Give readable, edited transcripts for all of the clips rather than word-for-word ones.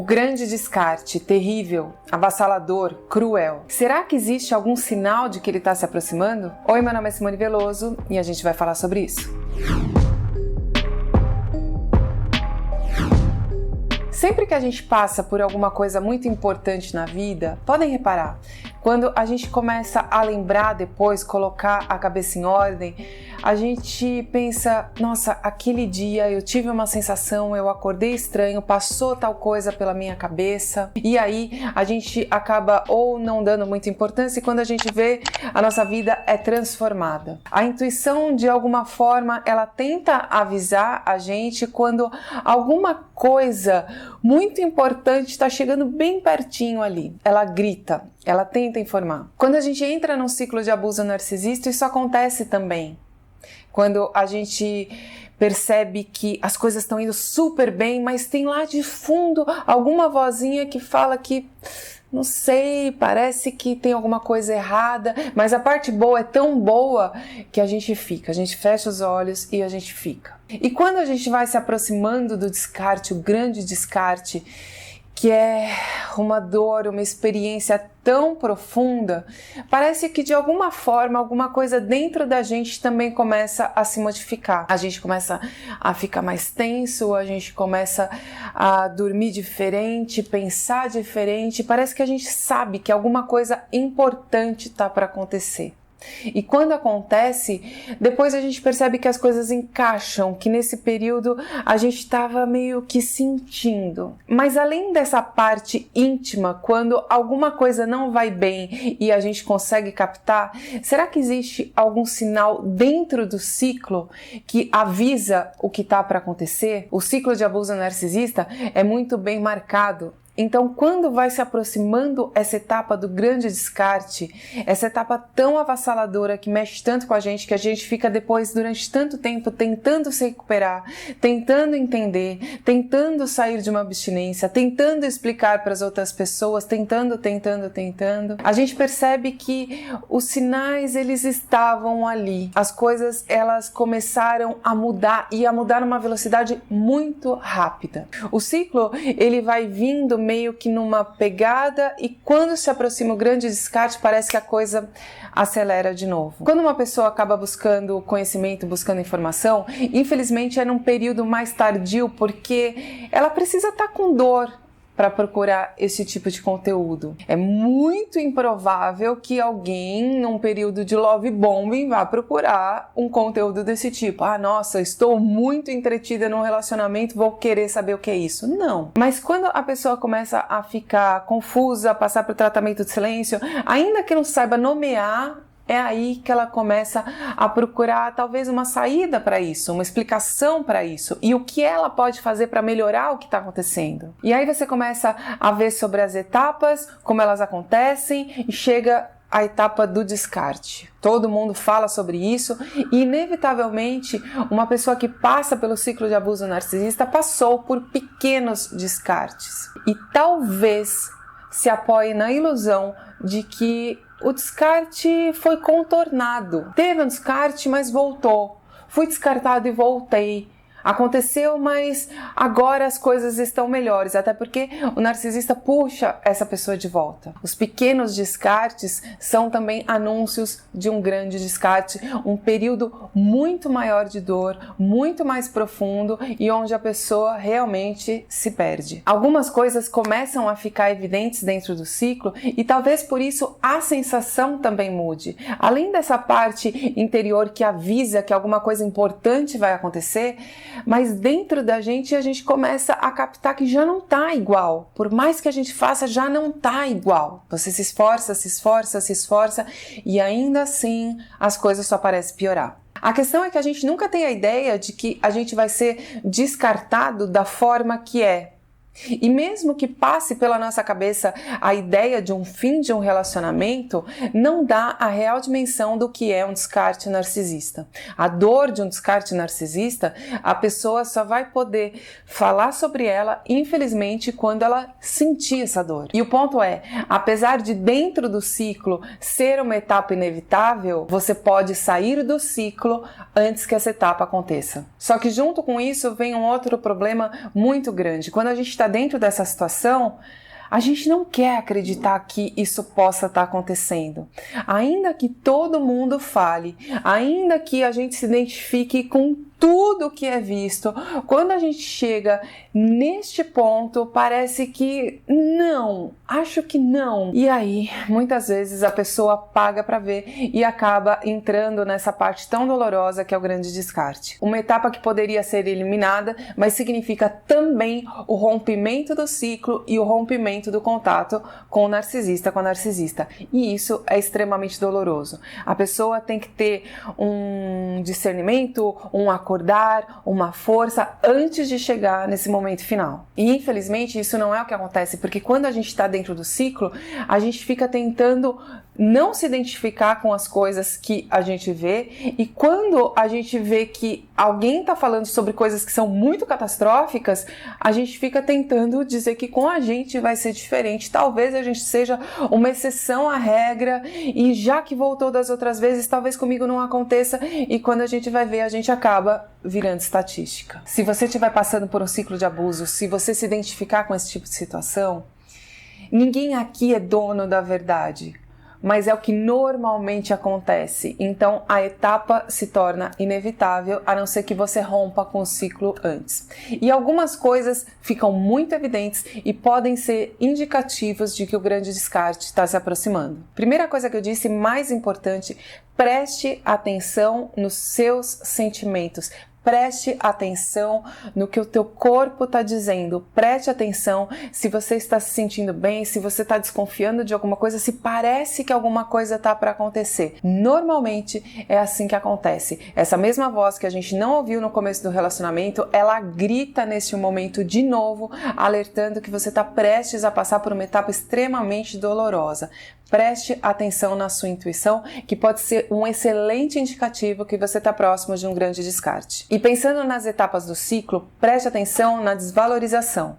grande descarte, terrível, avassalador, cruel. Será que existe algum sinal de que ele está se aproximando? Oi, meu nome é Simone Veloso e a gente vai falar sobre isso. Sempre que a gente passa por alguma coisa muito importante na vida, podem reparar, quando a gente começa a lembrar depois, colocar a cabeça em ordem, a gente pensa, nossa, aquele dia eu tive uma sensação, eu acordei estranho, passou tal coisa pela minha cabeça, e aí a gente acaba ou não dando muita importância e quando a gente vê, a nossa vida é transformada. A intuição, de alguma forma, ela tenta avisar a gente quando alguma coisa muito importante está chegando bem pertinho ali. Ela grita, ela tenta informar. Quando a gente entra num ciclo de abuso narcisista, isso acontece também. Quando a gente percebe que as coisas estão indo super bem, mas tem lá de fundo alguma vozinha que fala que, não sei, parece que tem alguma coisa errada, mas a parte boa é tão boa que a gente fecha os olhos e a gente fica. E quando a gente vai se aproximando do descarte, o grande descarte, que é uma dor, uma experiência tão profunda, parece que de alguma forma, alguma coisa dentro da gente também começa a se modificar. A gente começa a ficar mais tenso, a gente começa a dormir diferente, pensar diferente, parece que a gente sabe que alguma coisa importante está para acontecer. E quando acontece, depois a gente percebe que as coisas encaixam, que nesse período a gente estava meio que sentindo. Mas além dessa parte íntima, quando alguma coisa não vai bem e a gente consegue captar, será que existe algum sinal dentro do ciclo que avisa o que está para acontecer? O ciclo de abuso narcisista é muito bem marcado. Então, quando vai se aproximando essa etapa do grande descarte, essa etapa tão avassaladora que mexe tanto com a gente, que a gente fica depois, durante tanto tempo, tentando se recuperar, tentando entender, tentando sair de uma abstinência, tentando explicar para as outras pessoas, tentando, a gente percebe que os sinais, eles estavam ali. As coisas, elas começaram a mudar e a mudar numa velocidade muito rápida. O ciclo, ele vai vindo meio que numa pegada e quando se aproxima o grande descarte parece que a coisa acelera de novo. Quando uma pessoa acaba buscando conhecimento, buscando informação, infelizmente é num período mais tardio porque ela precisa estar com dor para procurar esse tipo de conteúdo. É muito improvável que alguém, num período de love bombing, vá procurar um conteúdo desse tipo. Ah, nossa, estou muito entretida num relacionamento, vou querer saber o que é isso. Não. Mas quando a pessoa começa a ficar confusa, passar por tratamento de silêncio, ainda que não saiba nomear, é aí que ela começa a procurar talvez uma saída para isso, uma explicação para isso e o que ela pode fazer para melhorar o que está acontecendo. E aí você começa a ver sobre as etapas, como elas acontecem e chega à etapa do descarte. Todo mundo fala sobre isso e inevitavelmente uma pessoa que passa pelo ciclo de abuso narcisista passou por pequenos descartes e talvez se apoie na ilusão de que o descarte foi contornado. Teve um descarte, mas voltou. Fui descartado e voltei. Aconteceu, mas agora as coisas estão melhores, até porque o narcisista puxa essa pessoa de volta. Os pequenos descartes são também anúncios de um grande descarte, um período muito maior de dor, muito mais profundo e onde a pessoa realmente se perde. Algumas coisas começam a ficar evidentes dentro do ciclo e talvez por isso a sensação também mude. Além dessa parte interior que avisa que alguma coisa importante vai acontecer, mas dentro da gente a gente começa a captar que já não tá igual. Por mais que a gente faça, já não tá igual. Você se esforça e ainda assim as coisas só parecem piorar. A questão é que a gente nunca tem a ideia de que a gente vai ser descartado da forma que é. E mesmo que passe pela nossa cabeça a ideia de um fim de um relacionamento, não dá a real dimensão do que é um descarte narcisista. A dor de um descarte narcisista, a pessoa só vai poder falar sobre ela, infelizmente, quando ela sentir essa dor. E o ponto é, apesar de dentro do ciclo ser uma etapa inevitável, você pode sair do ciclo antes que essa etapa aconteça. Só que junto com isso vem um outro problema muito grande. Quando a gente está está dentro dessa situação, a gente não quer acreditar que isso possa estar acontecendo. Ainda que todo mundo fale, ainda que a gente se identifique com tudo que é visto, quando a gente chega neste ponto, parece que não, acho que não. E aí, muitas vezes a pessoa paga para ver e acaba entrando nessa parte tão dolorosa que é o grande descarte. Uma etapa que poderia ser eliminada, mas significa também o rompimento do ciclo e o rompimento do contato com o narcisista, com a narcisista. E isso é extremamente doloroso. A pessoa tem que ter um discernimento, um acordar, uma força antes de chegar nesse momento final. E infelizmente isso não é o que acontece, porque quando a gente está dentro do ciclo, a gente fica tentando não se identificar com as coisas que a gente vê, e quando a gente vê que alguém está falando sobre coisas que são muito catastróficas, a gente fica tentando dizer que com a gente vai ser diferente, talvez a gente seja uma exceção à regra, e já que voltou das outras vezes, talvez comigo não aconteça, e quando a gente vai ver, a gente acaba virando estatística. Se você estiver passando por um ciclo de abuso, se você se identificar com esse tipo de situação, ninguém aqui é dono da verdade, mas é o que normalmente acontece. Então a etapa se torna inevitável, a não ser que você rompa com o ciclo antes. E algumas coisas ficam muito evidentes e podem ser indicativos de que o grande descarte está se aproximando. Primeira coisa que eu disse, mais importante, preste atenção nos seus sentimentos. Preste atenção no que o teu corpo está dizendo, preste atenção se você está se sentindo bem, se você está desconfiando de alguma coisa, se parece que alguma coisa está para acontecer. Normalmente é assim que acontece. Essa mesma voz que a gente não ouviu no começo do relacionamento, ela grita neste momento de novo, alertando que você está prestes a passar por uma etapa extremamente dolorosa. Preste atenção na sua intuição, que pode ser um excelente indicativo que você está próximo de um grande descarte. E pensando nas etapas do ciclo, preste atenção na desvalorização.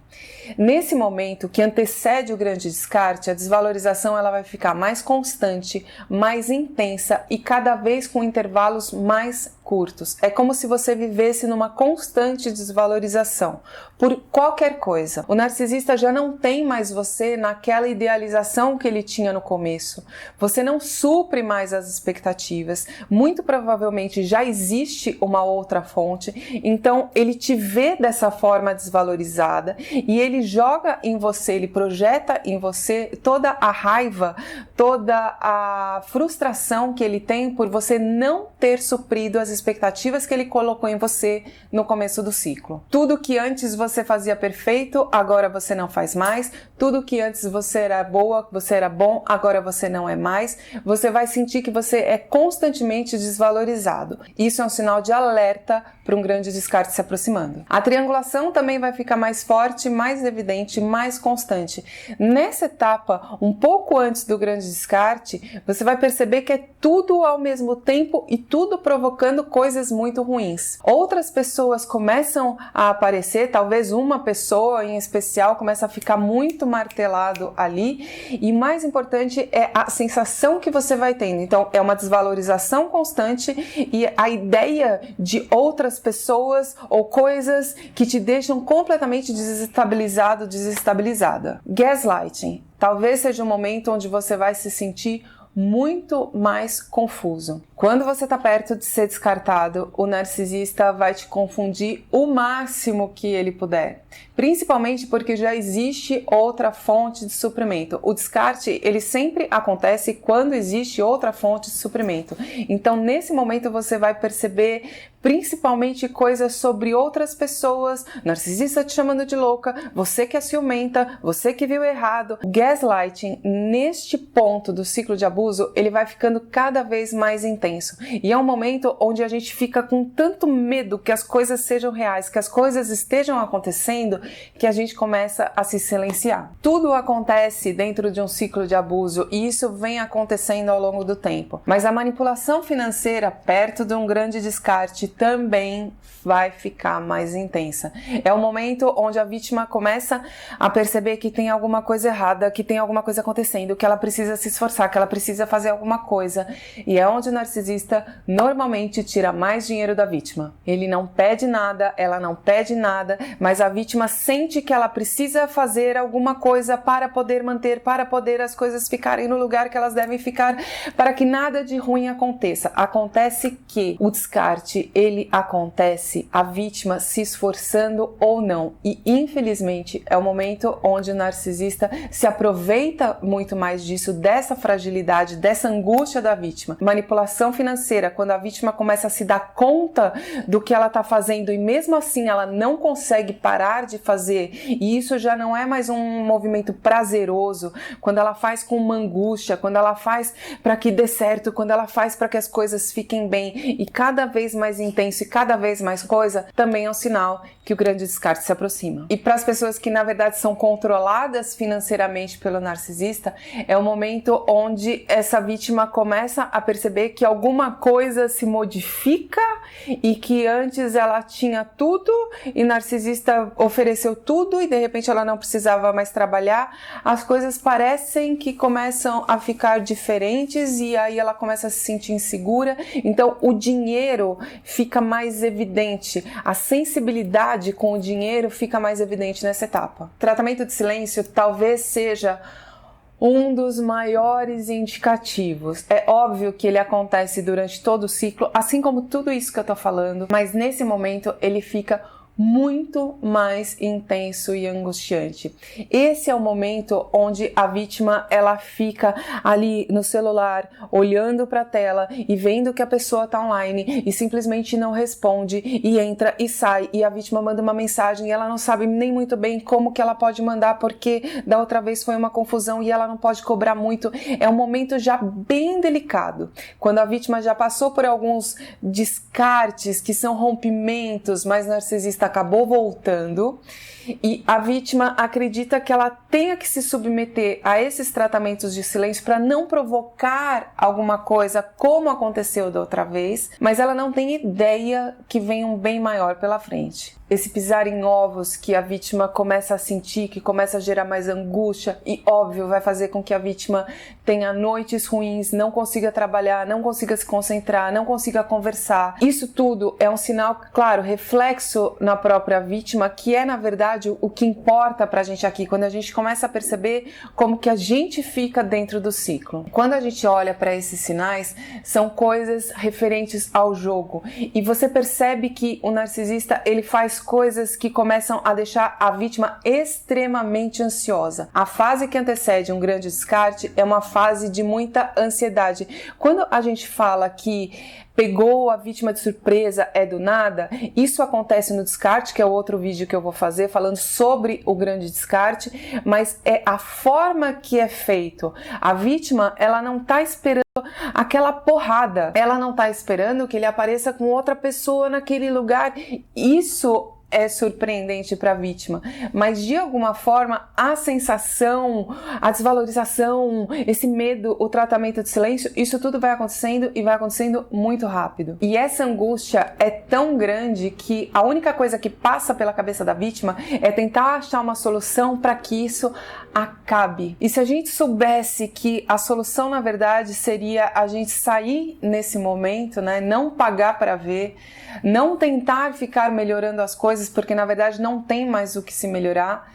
Nesse momento que antecede o grande descarte, a desvalorização ela vai ficar mais constante, mais intensa e cada vez com intervalos mais curtos. É como se você vivesse numa constante desvalorização por qualquer coisa. O narcisista já não tem mais você naquela idealização que ele tinha no começo. Você não supre mais as expectativas. Muito provavelmente já existe uma outra fonte. Então ele te vê dessa forma desvalorizada e ele joga em você, ele projeta em você toda a raiva, toda a frustração que ele tem por você não ter suprido as expectativas que ele colocou em você no começo do ciclo. Tudo que antes você fazia perfeito, agora você não faz mais. Tudo que antes você era boa, você era bom, agora você não é mais. Você vai sentir que você é constantemente desvalorizado. Isso é um sinal de alerta para um grande descarte se aproximando. A triangulação também vai ficar mais forte, mais evidente, mais constante. Nessa etapa, um pouco antes do grande descarte, você vai perceber que é tudo ao mesmo tempo e tudo provocando coisas muito ruins. Outras pessoas começam a aparecer, talvez uma pessoa em especial começa a ficar muito martelado ali, e mais importante é a sensação que você vai tendo. Então é uma desvalorização constante e a ideia de outras pessoas ou coisas que te deixam completamente desestabilizado, desestabilizada. Gaslighting. Talvez seja um momento onde você vai se sentir muito mais confuso. Quando você está perto de ser descartado, o narcisista vai te confundir o máximo que ele puder, principalmente porque já existe outra fonte de suprimento. O descarte, ele sempre acontece quando existe outra fonte de suprimento. Então, nesse momento, você vai perceber principalmente coisas sobre outras pessoas, narcisista te chamando de louca, você que é ciumenta, você que viu errado. O gaslighting, neste ponto do ciclo de abuso, ele vai ficando cada vez mais intenso. E é um momento onde a gente fica com tanto medo que as coisas sejam reais, que as coisas estejam acontecendo, que a gente começa a se silenciar. Tudo acontece dentro de um ciclo de abuso e isso vem acontecendo ao longo do tempo. Mas a manipulação financeira perto de um grande descarte também vai ficar mais intensa. É o momento onde a vítima começa a perceber que tem alguma coisa errada, que tem alguma coisa acontecendo, que ela precisa se esforçar, que ela precisa fazer alguma coisa. E é onde o narcisista narcisista normalmente tira mais dinheiro da vítima. Ele não pede nada, ela não pede nada, mas a vítima sente que ela precisa fazer alguma coisa para poder manter, para poder as coisas ficarem no lugar que elas devem ficar, para que nada de ruim aconteça. Acontece que o descarte, ele acontece a vítima se esforçando ou não. E infelizmente é o momento onde o narcisista se aproveita muito mais disso, dessa fragilidade, dessa angústia da vítima. Manipulação financeira, quando a vítima começa a se dar conta do que ela está fazendo e mesmo assim ela não consegue parar de fazer, e isso já não é mais um movimento prazeroso, quando ela faz com uma angústia, quando ela faz para que dê certo, quando ela faz para que as coisas fiquem bem e cada vez mais intenso e cada vez mais coisa, também é um sinal que o grande descarte se aproxima. E para as pessoas que na verdade são controladas financeiramente pelo narcisista, é o momento onde essa vítima começa a perceber que alguma coisa se modifica e que antes ela tinha tudo e o narcisista ofereceu tudo e de repente ela não precisava mais trabalhar, as coisas parecem que começam a ficar diferentes e aí ela começa a se sentir insegura, então o dinheiro fica mais evidente, a sensibilidade com o dinheiro fica mais evidente nessa etapa. Tratamento de silêncio talvez seja um dos maiores indicativos. É óbvio que ele acontece durante todo o ciclo, assim como tudo isso que eu tô falando, mas nesse momento ele fica muito mais intenso e angustiante. Esse é o momento onde a vítima ela fica ali no celular olhando para a tela e vendo que a pessoa está online e simplesmente não responde e entra e sai e a vítima manda uma mensagem e ela não sabe nem muito bem como que ela pode mandar porque da outra vez foi uma confusão e ela não pode cobrar muito. É um momento já bem delicado, quando a vítima já passou por alguns descartes que são rompimentos, mas narcisista acabou voltando e a vítima acredita que ela tenha que se submeter a esses tratamentos de silêncio para não provocar alguma coisa como aconteceu da outra vez, mas ela não tem ideia que vem um bem maior pela frente. Esse pisar em ovos que a vítima começa a sentir, que começa a gerar mais angústia e, óbvio, vai fazer com que a vítima tenha noites ruins, não consiga trabalhar, não consiga se concentrar, não consiga conversar. Isso tudo é um sinal, claro, reflexo na própria vítima, que é, na verdade, o que importa pra gente aqui, quando a gente começa a perceber como que a gente fica dentro do ciclo. Quando a gente olha para esses sinais, são coisas referentes ao jogo. E você percebe que o narcisista, ele faz coisas que começam a deixar a vítima extremamente ansiosa. A fase que antecede um grande descarte é uma fase de muita ansiedade. Quando a gente fala que pegou a vítima de surpresa, é do nada, isso acontece no descarte, que é o outro vídeo que eu vou fazer falando sobre o grande descarte, mas é a forma que é feito. A vítima, ela não está esperando aquela porrada, ela não está esperando que ele apareça com outra pessoa naquele lugar. Isso é surpreendente para a vítima, mas de alguma forma a sensação, a desvalorização, esse medo, o tratamento de silêncio, isso tudo vai acontecendo e vai acontecendo muito rápido. E essa angústia é tão grande que a única coisa que passa pela cabeça da vítima é tentar achar uma solução para que isso acabe. E se a gente soubesse que a solução na verdade seria a gente sair nesse momento, né, não pagar para ver, não tentar ficar melhorando as coisas, porque na verdade não tem mais o que se melhorar,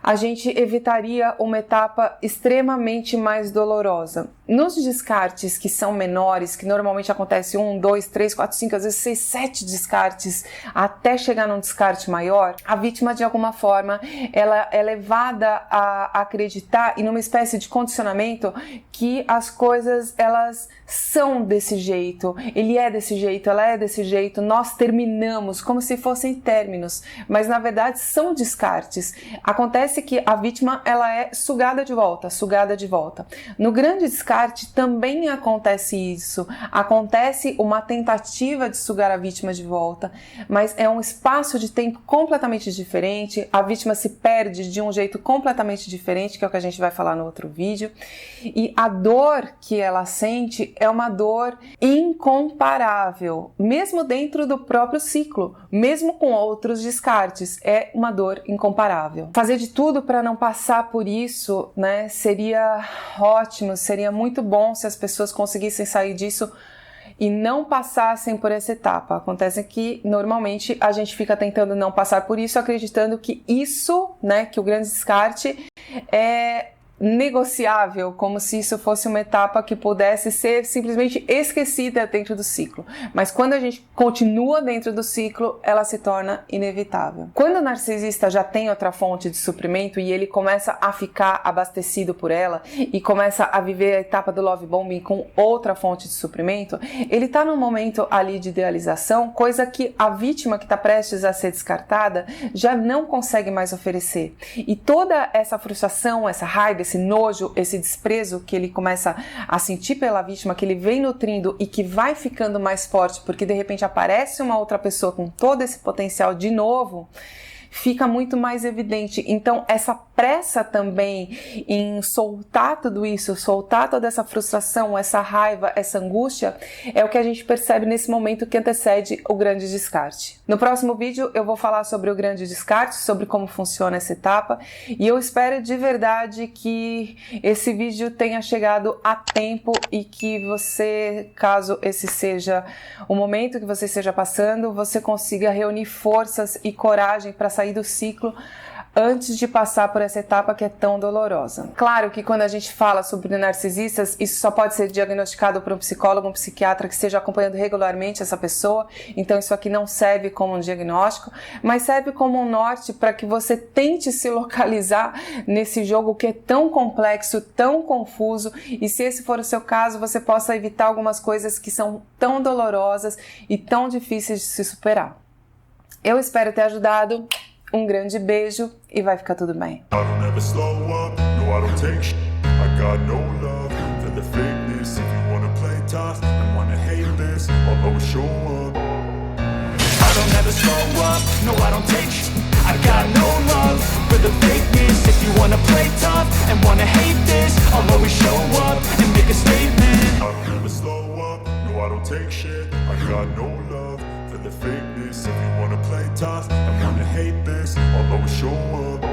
a gente evitaria uma etapa extremamente mais dolorosa. Nos descartes que são menores, que normalmente acontece 1, 2, 3, 4, 5, às vezes 6, 7 descartes até chegar num descarte maior, a vítima de alguma forma ela é levada a acreditar em uma espécie de condicionamento que as coisas elas são desse jeito, ele é desse jeito, ela é desse jeito, nós terminamos como se fossem términos, mas na verdade são descartes. Acontece que a vítima ela é sugada de volta, sugada de volta. No grande descarte também acontece isso, acontece uma tentativa de sugar a vítima de volta, mas é um espaço de tempo completamente diferente, a vítima se perde de um jeito completamente diferente, que é o que a gente vai falar no outro vídeo, e a dor que ela sente é uma dor incomparável, mesmo dentro do próprio ciclo, mesmo com outros descartes, é uma dor incomparável. Fazer de tudo para não passar por isso, né, seria ótimo, seria muito bom se as pessoas conseguissem sair disso e não passassem por essa etapa. Acontece que normalmente a gente fica tentando não passar por isso, acreditando que isso, né, que o grande descarte é negociável, como se isso fosse uma etapa que pudesse ser simplesmente esquecida dentro do ciclo. Mas quando a gente continua dentro do ciclo, ela se torna inevitável. Quando o narcisista já tem outra fonte de suprimento e ele começa a ficar abastecido por ela e começa a viver a etapa do love bombing com outra fonte de suprimento, ele está num momento ali de idealização, coisa que a vítima que está prestes a ser descartada já não consegue mais oferecer. E toda essa frustração, essa raiva, esse nojo, esse desprezo que ele começa a sentir pela vítima, que ele vem nutrindo e que vai ficando mais forte porque de repente aparece uma outra pessoa com todo esse potencial de novo, fica muito mais evidente. Então essa pressa também em soltar tudo isso, soltar toda essa frustração, essa raiva, essa angústia, é o que a gente percebe nesse momento que antecede o grande descarte. No próximo vídeo eu vou falar sobre o grande descarte, sobre como funciona essa etapa, e eu espero de verdade que esse vídeo tenha chegado a tempo e que você, caso esse seja o momento que você esteja passando, você consiga reunir forças e coragem para sair do ciclo antes de passar por essa etapa que é tão dolorosa. Claro que quando a gente fala sobre narcisistas, isso só pode ser diagnosticado por um psicólogo, um psiquiatra que esteja acompanhando regularmente essa pessoa, então isso aqui não serve como um diagnóstico, mas serve como um norte para que você tente se localizar nesse jogo que é tão complexo, tão confuso, e se esse for o seu caso, você possa evitar algumas coisas que são tão dolorosas e tão difíceis de se superar. Eu espero ter ajudado. Um grande beijo e vai ficar tudo bem. The fakeness, if you wanna play tough and wanna hate this, I'll always show up.